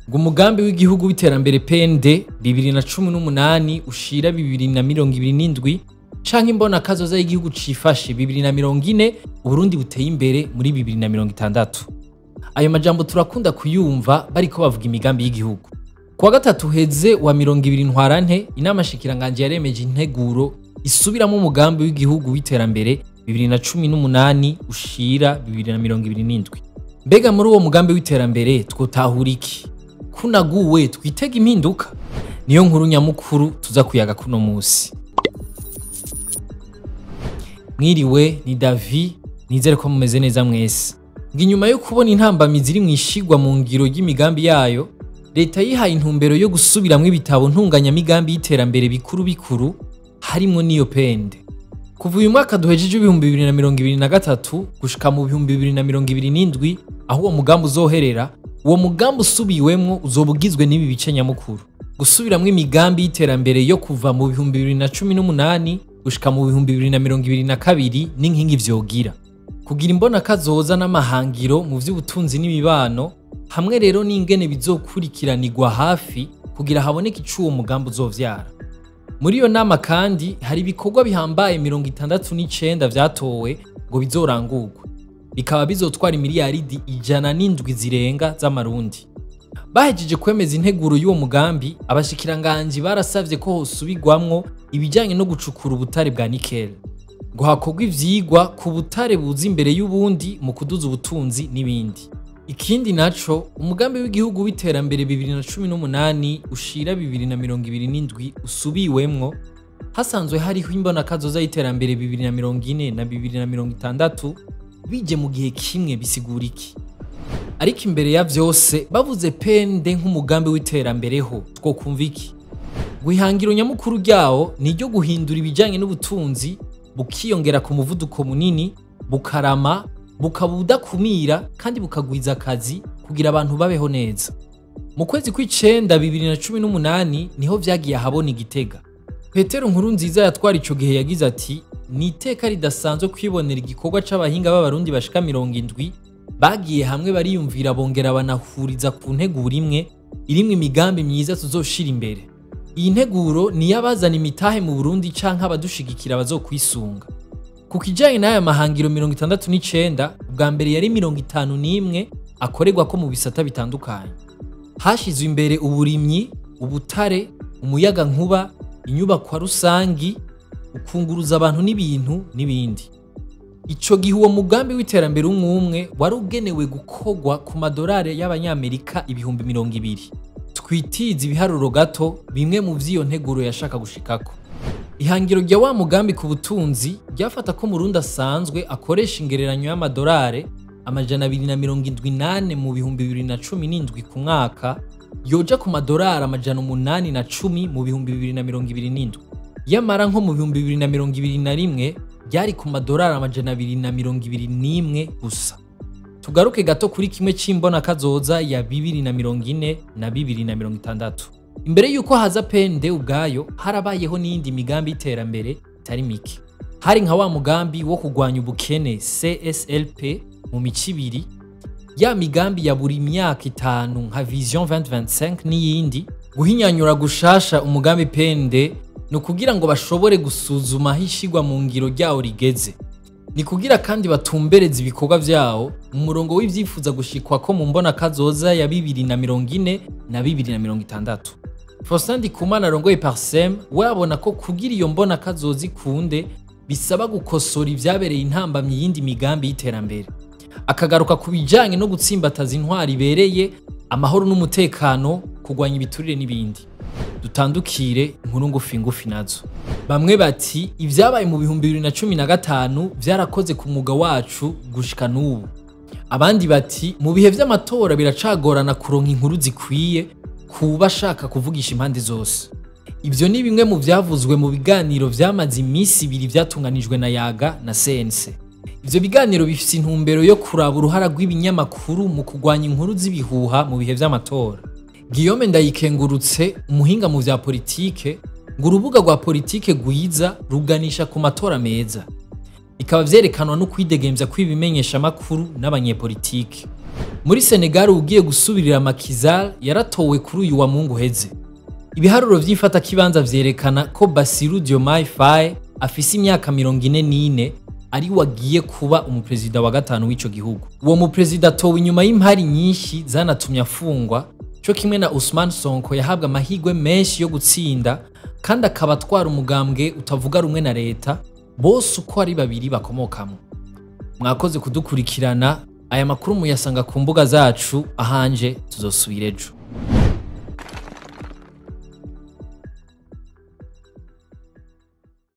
Umugambi w'igihugu w'iterambere PND 2018 ushira 2027 canke imbona kazoza y'igihugu cifashe 2040 Burundi buteye imbere muri 2060. Ayo majambo turakunda kuyumva bariko bavuga imigambi y'igihugu. Kuwa gatatu heze wa 20 ntwarante inama nshikiranganji yaremeje integuro isubiramwo umugambi w'igihugu w'iterambere 2018 ushira 2027. Mbega muri uwo mugambi w'iterambere twotahura iki? Unaguwe twitege impinduka niyo nkuru nyamukuru tuza kuyaga kuno musi. Mwiriwe ni Davi, nizere ko mumeze neza mwese. Nginyuma yo kubona intambamizi iri mwishigwa mu ngiro y'imigambi yayo, leta yihaye intumbero yo gusubiramwo ibitabo ntunganya migambi y'iterambere bikuru harimo niyo PND. Kuva uyu mwaka duhejeje 2023 gushika mu 2027 aho uwo mugambi uzoherera, uwo mugambi usubiwemwo uzobugizwe n'ibi bice nyamukuru: gusubiramwo imigambi y'iterambere yo kuva mu 2018 gushika mu 2022 n'inkingi vyogira, kugira imbona kazoza n'amahangiro mu vy'ubutunzi n'imibano, hamwe rero n'ingene bizokurikiranirwa hafi kugira haboneke ico uwo mugambi uzovyara. Muri iyo nama kandi hari ibikorwa bihambaye 69 vyatowe ngo bizorangurwe, bikaba bizotwara miliyaridi 107 zirenga z'amarundi. Bahejeje kwemeza integuro y'uwo mugambi, abashikiranganji barasavye ko hosubirwamwo ibijanye no gucukura ubutare bwa nikel, ngo hakorwe ivyigwa ku butare buza imbere y'ubundi mu kuduza ubutunzi n'ibindi. Ikindi naco, umugambi w'igihugu w'iterambere 2018 ushira 2027 usubiwemwo, hasanzwe hariho imbona kazoza y'iterambere 2040 na 2060 bije mu gihe kimwe. Bisigura iki? Ariko imbere ya vyose bavuze PND nk'umugambi w'iterambere ho twokumva iki? Guhangiro nyamukuru ryawo ni ryo guhindura ibijanye n'ubutunzi bukiyongera ku muvuduko munini, bukarama, bukabudakumira kandi bukagwiza akazi kugira abantu babeho neza. Mu kwezi kw'icenda 2018 niho vyagiye ahabona Igitega. Petero Nkurunziza yatwara ico gihe yagize ati: "Ni iteka ridasanzwe kwibonera igikorwa c'abahinga b'abarundi bashika 70 bagiye hamwe bariyumvira bongera banahuriza ku nteguro imwe irimwe imigambi myiza tuzoshira imbere. Iyi nteguro ni yabazana imitahe mu Burundi canke abadushigikira bazokwisunga." Ku kijanye n'aya mahangiro 69, ubwa mbere yari 51 akorerwa ko mu bisata bitandukanye. Hashizwe imbere uburimyi, ubutare, umuyaga nkuba, inyubakwa rusangi, ukunguruza abantu n'ibintu n'ibindi. Ico gihe uwo mugambi w'iterambere umwe wari ugenewe gukorwa ku madolari y'abanyamerika 200,000. Twitize ibiharuro gato bimwe mu vy'iyo nteguro yashaka gushikako. Ihangiro rya wa mugambi ku butunzi ryafata ko Murundi asanzwe akoresha ingereranyo y'amadolari 278 mu 2017 ku mwaka yoja ku madolari 810 mu 2027. Yamara nko mu 2021 ryari ku madolari 221 gusa. Tugaruke gato kuri kimwe c'imbona kazoza ya 2040 na 2060. Imbere yuko haza PND ubwayo, harabayeho n'indi migambi y'iterambere itari mike. Hari nka wa mugambi wo kugwanya ubukene CSLP mu mici ibiri, ya migambi ya buri myaka 5 nka Vision 2025 n'iyindi. Guhinyanyura gushasha umugambi PND no kugira ngo bashobore gusuzuma hishigwa mu ngiro ryawo rigeze. Ni kugira kandi batumbereza ibikorwa vyawo mu murongo w'ivyifuza gushikwa ko mu mbona kazoza ya 2040 na 2060. Faustin Ndikumana arongoye Parsem wabona ko kugira iyo mbona kazoza ikunde bisaba gukosora ivyabereye intambamyi yindi migambi y'iterambere. Akagaruka ku bijanye no gutsimbataza intwari ibereye, amahoro n'umutekano, kugwanya ibiturire n'ibindi. Dutandukire inkuru ngufi nazo. Bamwe bati ivyabaye mu 2015 vyarakoze ku mwuga wacu gushika n'ubu. Abandi bati mu bihe vy'amatora biracagorana kuronka inkuru zikwiye kuba shaka kuvugisha impande zose. Ivyo ni bimwe mu vyavuzwe mu biganiro vyamaze imisi 2 vyatunganijwe na Yaga na CNC. Ivyo biganiro bifise intumbero yo kuraba uruhara rw'ibinyamakuru mu kugwanya inkuru z'ibihuha mu bihe vy'amatora. Guillaume Ndayikengurutse, umuhinga mu vya politike, ngo urubuga rwa politike gwiza ruganisha ku matora meza. Bikaba vyerekanwa no kwidegemvya kw'ibimenyesha makuru n'abanyepolitike. Muri Senegal ugiye gusubirira Macky Sall yaratowe kuri uyu wa Mungu heze. Ibiharuro vy'ifata kibanza vyerekana ko Bassirou Diomaye Faye afise imyaka 44 ari wagiye kuba umuprezida wa gatanu w'ico gihugu. Uwo muprezida atowe inyuma y'impari nyinshi zanatumye afungwa, cyo kimwe na Ousmane Sonko yahabwa amahigwe menshi yo gutsinda kandi akaba atwara umugambwe utavuga rumwe na leta, bose uko ari babiri bakomokamo. Mwakoze kudukurikirana, aya makuru muyasanga ku mbuga zacu, ahanje tuzosubira ejo.